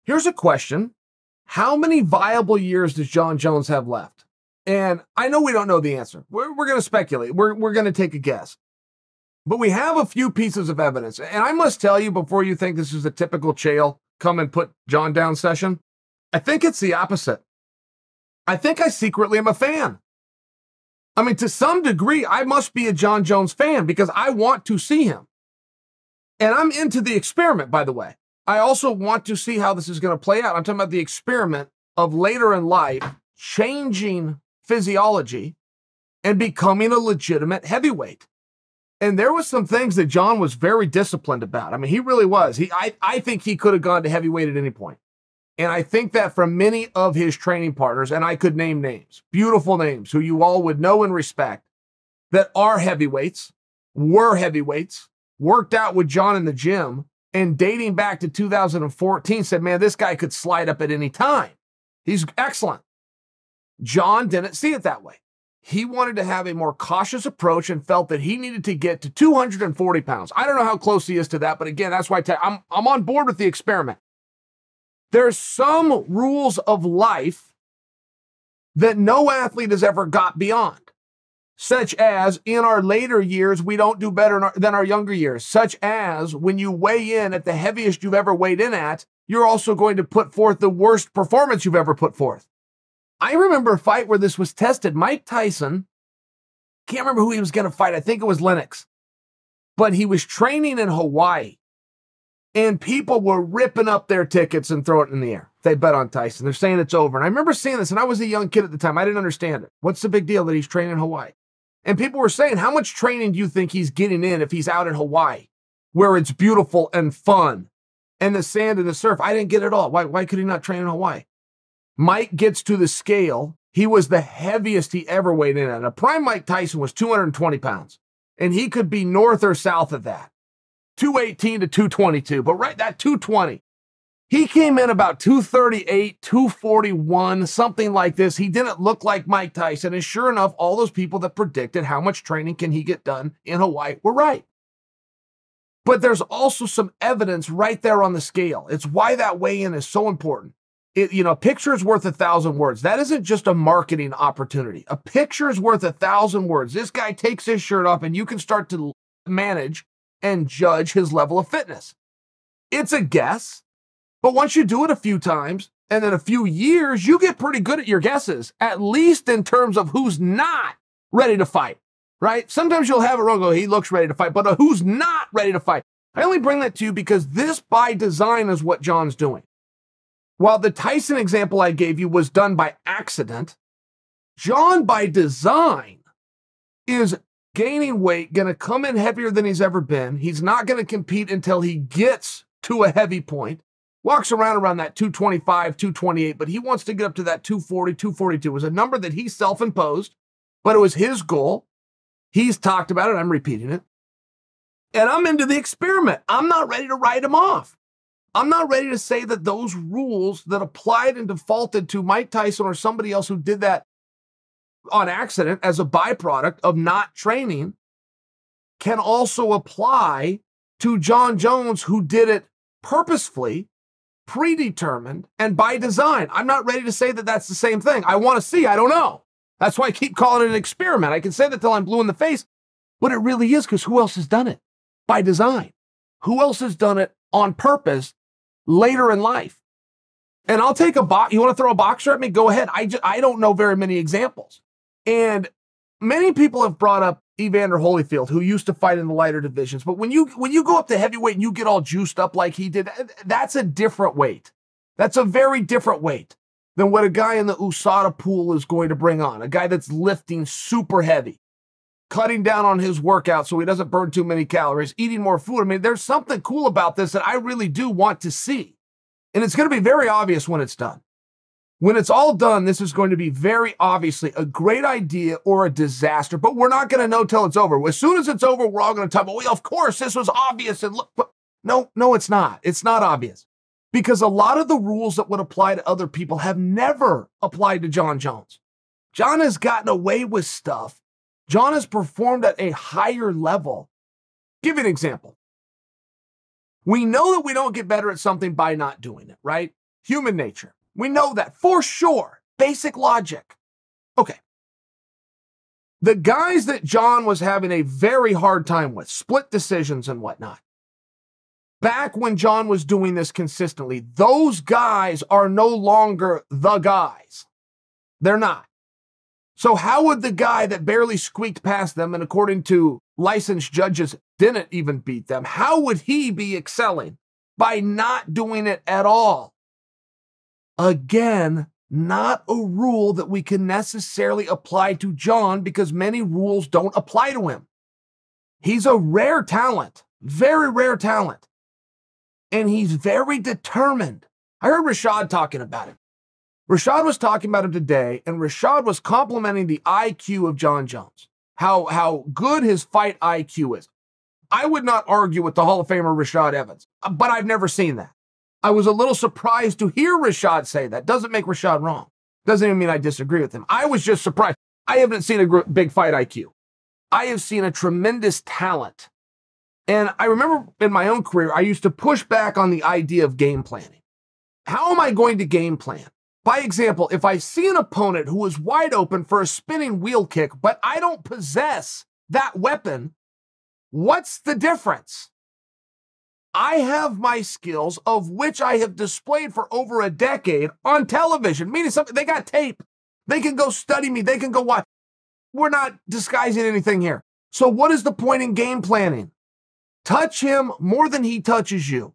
Here's a question. How many viable years does Jon Jones have left? And I know we don't know the answer. We're going to speculate. We're going to take a guess. But we have a few pieces of evidence. And I must tell you, before you think this is a typical Chael come and put Jon down session, I think it's the opposite. I think I secretly am a fan. I mean, to some degree, I must be a Jon Jones fan because I want to see him. And I'm into the experiment, by the way. I also want to see how this is going to play out. I'm talking about the experiment of later in life changing physiology and becoming a legitimate heavyweight. And there was some things that Jon was very disciplined about. I mean, he really was. I think he could have gone to heavyweight at any point. And I think that from many of his training partners, and I could name names, beautiful names, who you all would know and respect, that are heavyweights, were heavyweights, worked out with Jon in the gym, and dating back to 2014 said, man, this guy could slide up at any time. He's excellent. Jon didn't see it that way. He wanted to have a more cautious approach and felt that he needed to get to 240 pounds. I don't know how close he is to that, but again, that's why I'm on board with the experiment. There's some rules of life that no athlete has ever got beyond, such as in our later years, we don't do better than our younger years, such as when you weigh in at the heaviest you've ever weighed in at, you're also going to put forth the worst performance you've ever put forth. I remember a fight where this was tested. Mike Tyson, can't remember who he was going to fight. I think it was Lennox. But he was training in Hawaii. And people were ripping up their tickets and throwing it in the air. They bet on Tyson. They're saying it's over. And I remember seeing this, and I was a young kid at the time. I didn't understand it. What's the big deal that he's training in Hawaii? And people were saying, how much training do you think he's getting in if he's out in Hawaii, where it's beautiful and fun, and the sand and the surf? I didn't get it all. Why could he not train in Hawaii? Mike gets to the scale. He was the heaviest he ever weighed in at. A prime Mike Tyson was 220 pounds, and he could be north or south of that, 218 to 222, but right, that 220. He came in about 238, 241, something like this. He didn't look like Mike Tyson, and sure enough, all those people that predicted how much training can he get done in Hawaii were right. But there's also some evidence right there on the scale. It's why that weigh-in is so important. A picture is worth 1,000 words. That isn't just a marketing opportunity. A picture is worth 1,000 words. This guy takes his shirt off and you can start to manage and judge his level of fitness. It's a guess, but once you do it a few times and then a few years, you get pretty good at your guesses, at least in terms of who's not ready to fight, right? Sometimes you'll have it wrong, he looks ready to fight, but who's not ready to fight? I only bring that to you because this by design is what Jon's doing. While the Tyson example I gave you was done by accident, Jon by design is gaining weight, going to come in heavier than he's ever been. He's not going to compete until he gets to a heavy point, walks around that 225, 228, but he wants to get up to that 240, 242. It was a number that he self-imposed, but it was his goal. He's talked about it. I'm repeating it. And I'm into the experiment. I'm not ready to write him off. I'm not ready to say that those rules that applied and defaulted to Mike Tyson or somebody else who did that on accident as a byproduct of not training can also apply to Jon Jones, who did it purposefully, predetermined, and by design. I'm not ready to say that that's the same thing. I want to see. I don't know. That's why I keep calling it an experiment. I can say that till I'm blue in the face, but it really is, because who else has done it by design? Who else has done it on purpose later in life? And I'll take a box. You want to throw a boxer at me? Go ahead. I don't know very many examples. And many people have brought up Evander Holyfield, who used to fight in the lighter divisions. But when you go up to heavyweight and you get all juiced up like he did, that's a different weight. That's a very different weight than what a guy in the USADA pool is going to bring on. A guy that's lifting super heavy, cutting down on his workout so he doesn't burn too many calories, eating more food. I mean, there's something cool about this that I really do want to see. And it's going to be very obvious when it's done. When it's all done, this is going to be very obviously a great idea or a disaster, but we're not going to know till it's over. As soon as it's over, we're all going to talk about, well, of course, this was obvious. And look, but no, it's not. It's not obvious, because a lot of the rules that would apply to other people have never applied to Jon Jones. Jon has gotten away with stuff. Jon has performed at a higher level. Give you an example. We know that we don't get better at something by not doing it, right? Human nature. We know that for sure. Basic logic. Okay. The guys that Jon was having a very hard time with, split decisions and whatnot, back when Jon was doing this consistently, those guys are no longer the guys. They're not. So how would the guy that barely squeaked past them and according to licensed judges didn't even beat them, how would he be excelling? By not doing it at all. Again, not a rule that we can necessarily apply to Jon because many rules don't apply to him. He's a rare talent, very rare talent. And he's very determined. I heard Rashad talking about him. Rashad was talking about him today, and Rashad was complimenting the IQ of Jon Jones, how good his fight IQ is. I would not argue with the Hall of Famer Rashad Evans, but I've never seen that. I was a little surprised to hear Rashad say that. Doesn't make Rashad wrong. Doesn't even mean I disagree with him. I was just surprised. I haven't seen a big fight IQ. I have seen a tremendous talent. And I remember in my own career, I used to push back on the idea of game planning. How am I going to game plan? By example, if I see an opponent who is wide open for a spinning wheel kick, but I don't possess that weapon, what's the difference? I have my skills, of which I have displayed for over a decade on television, meaning something, they got tape. They can go study me. They can go watch. We're not disguising anything here. So what is the point in game planning? Touch him more than he touches you.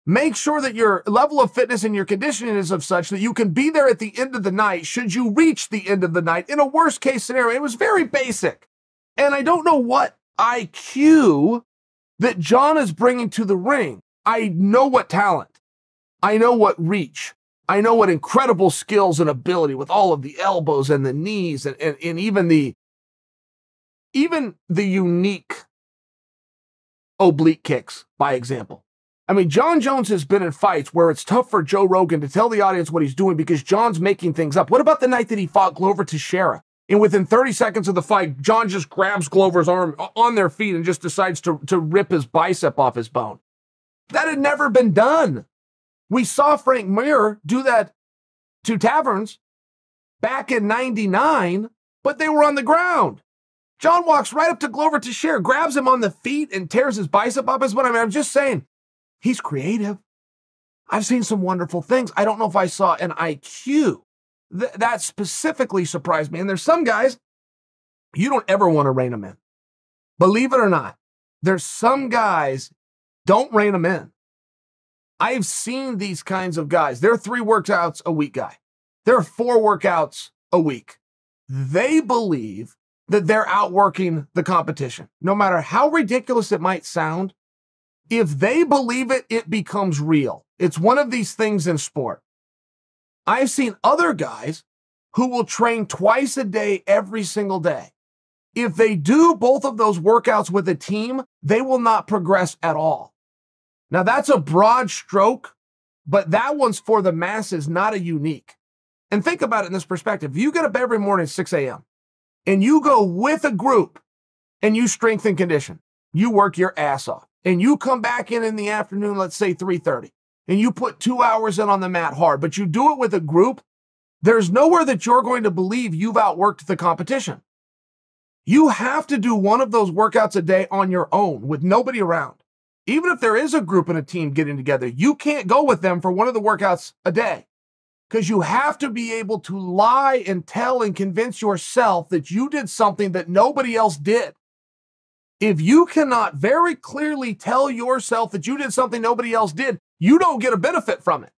Make sure that your level of fitness and your conditioning is of such that you can be there at the end of the night should you reach the end of the night in a worst case scenario. It was very basic. And I don't know what IQ that Jon is bringing to the ring. I know what talent. I know what reach. I know what incredible skills and ability with all of the elbows and the knees and even the unique oblique kicks, by example. I mean, Jon Jones has been in fights where it's tough for Joe Rogan to tell the audience what he's doing because Jon's making things up. What about the night that he fought Glover Teixeira? And within 30 seconds of the fight, Jon just grabs Glover's arm on their feet and just decides to rip his bicep off his bone. That had never been done. We saw Frank Mir do that to Taverns back in '99, but they were on the ground. Jon walks right up to Glover Teixeira, grabs him on the feet, and tears his bicep off his bone. I mean, I'm just saying, he's creative. I've seen some wonderful things. I don't know if I saw an IQ that specifically surprised me. And there's some guys, you don't ever want to rein them in. Believe it or not, there's some guys, don't rein them in. I've seen these kinds of guys. They're 3 workouts a week guy. They're 4 workouts a week. They believe that they're outworking the competition. No matter how ridiculous it might sound, if they believe it, it becomes real. It's one of these things in sport. I've seen other guys who will train twice a day, every single day. If they do both of those workouts with a team, they will not progress at all. Now, that's a broad stroke, but that one's for the masses, not a unique. And think about it in this perspective. If you get up every morning at 6 a.m. and you go with a group and you strength and condition, you work your ass off, and you come back in the afternoon, let's say 3:30, and you put 2 hours in on the mat hard, but you do it with a group, there's nowhere that you're going to believe you've outworked the competition. You have to do one of those workouts a day on your own with nobody around. Even if there is a group and a team getting together, you can't go with them for one of the workouts a day because you have to be able to lie and tell and convince yourself that you did something that nobody else did. If you cannot very clearly tell yourself that you did something nobody else did, you don't get a benefit from it.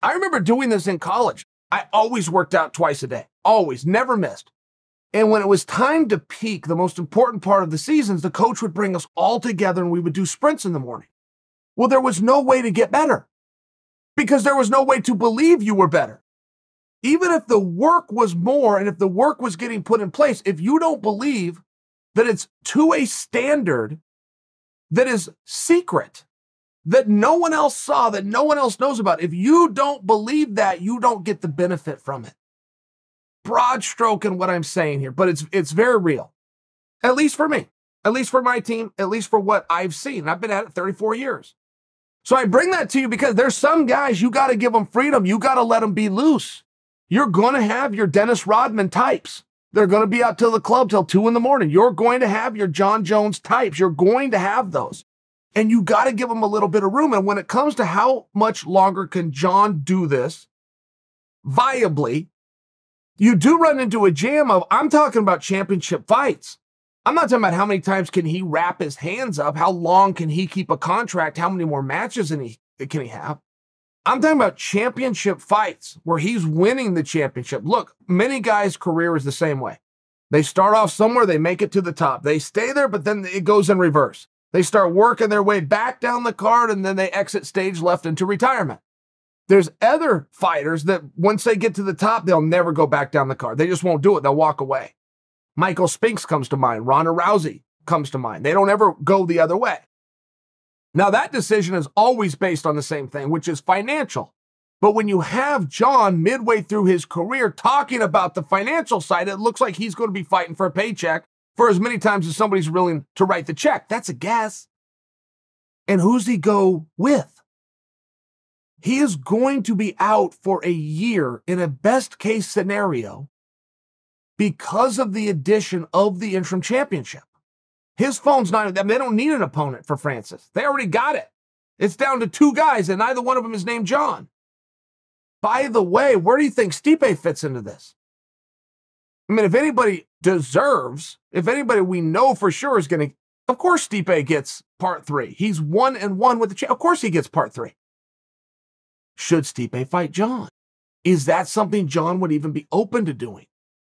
I remember doing this in college. I always worked out twice a day, always, never missed. And when it was time to peak, the most important part of the seasons, the coach would bring us all together and we would do sprints in the morning. Well, there was no way to get better because there was no way to believe you were better. Even if the work was more and if the work was getting put in place, if you don't believe that it's to a standard that is secret, that no one else saw, that no one else knows about, if you don't believe that, you don't get the benefit from it. Broad stroke in what I'm saying here, but it's very real. At least for me, at least for my team, at least for what I've seen. I've been at it 34 years. So I bring that to you because there's some guys, you got to give them freedom. You got to let them be loose. You're going to have your Dennis Rodman types. They're going to be out till the club till 2 a.m. You're going to have your Jon Jones types. You're going to have those. And you got to give them a little bit of room. And when it comes to how much longer can Jon do this viably, you do run into a jam of, I'm talking about championship fights. I'm not talking about how many times can he wrap his hands up, how long can he keep a contract, how many more matches can he have. I'm talking about championship fights where he's winning the championship. Look, many guys' career is the same way. They start off somewhere, they make it to the top. They stay there, but then it goes in reverse. They start working their way back down the card, and then they exit stage left into retirement. There's other fighters that once they get to the top, they'll never go back down the card. They just won't do it. They'll walk away. Michael Spinks comes to mind. Ronda Rousey comes to mind. They don't ever go the other way. Now, that decision is always based on the same thing, which is financial. But when you have Jon midway through his career talking about the financial side, it looks like he's going to be fighting for a paycheck for as many times as somebody's willing to write the check. That's a guess. And who's he go with? He is going to be out for a year in a best case scenario because of the addition of the interim championship. His phone's not, they don't need an opponent for Francis. They already got it. It's down to 2 guys, and neither one of them is named Jon. By the way, where do you think Stipe fits into this? I mean, if anybody deserves, if anybody we know for sure is going to, of course Stipe gets part 3. He's 1-1 with the champ. Of course he gets part 3. Should Stipe fight Jon? Is that something Jon would even be open to doing?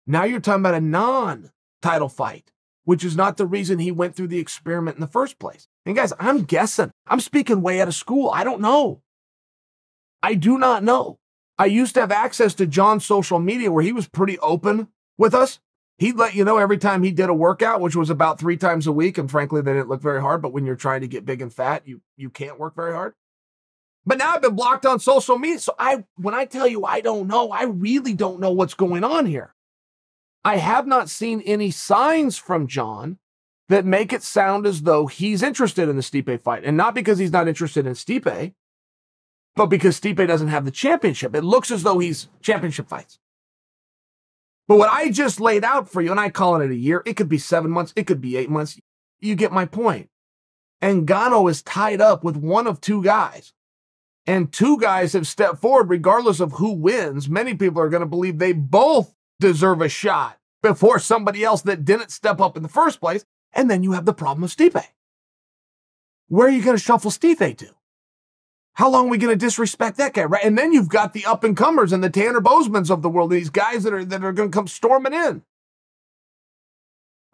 Now you're talking about a non-title fight, which is not the reason he went through the experiment in the first place. And guys, I'm guessing. I'm speaking way out of school. I don't know. I do not know. I used to have access to Jon's social media where he was pretty open with us. He'd let you know every time he did a workout, which was about 3 times a week. And frankly, they didn't look very hard. But when you're trying to get big and fat, you can't work very hard. But now I've been blocked on social media. So when I tell you I don't know, I really don't know what's going on here. I have not seen any signs from Jon that make it sound as though he's interested in the Stipe fight. And not because he's not interested in Stipe, but because Stipe doesn't have the championship. It looks as though he's championship fights. But what I just laid out for you, and I call it a year, it could be 7 months, it could be 8 months. You get my point. Ngannou is tied up with one of 2 guys. And 2 guys have stepped forward regardless of who wins. Many people are going to believe they both deserve a shot before somebody else that didn't step up in the first place. And then you have the problem of Stipe. Where are you going to shuffle Stipe to? How long are we going to disrespect that guy, right? And then you've got the up-and-comers and the Tanner Bozeman's of the world, these guys that are going to come storming in.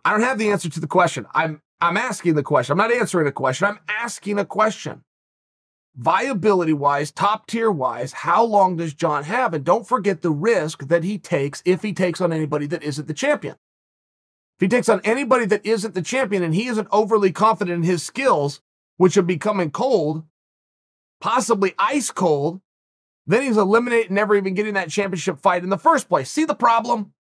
I don't have the answer to the question. I'm asking the question. I'm not answering a question. I'm asking a question. Viability-wise, top-tier-wise, how long does Jon have? And don't forget the risk that he takes if he takes on anybody that isn't the champion. If he takes on anybody that isn't the champion and he isn't overly confident in his skills, which are becoming cold, possibly ice cold, then he's eliminated, never even getting that championship fight in the first place. See the problem?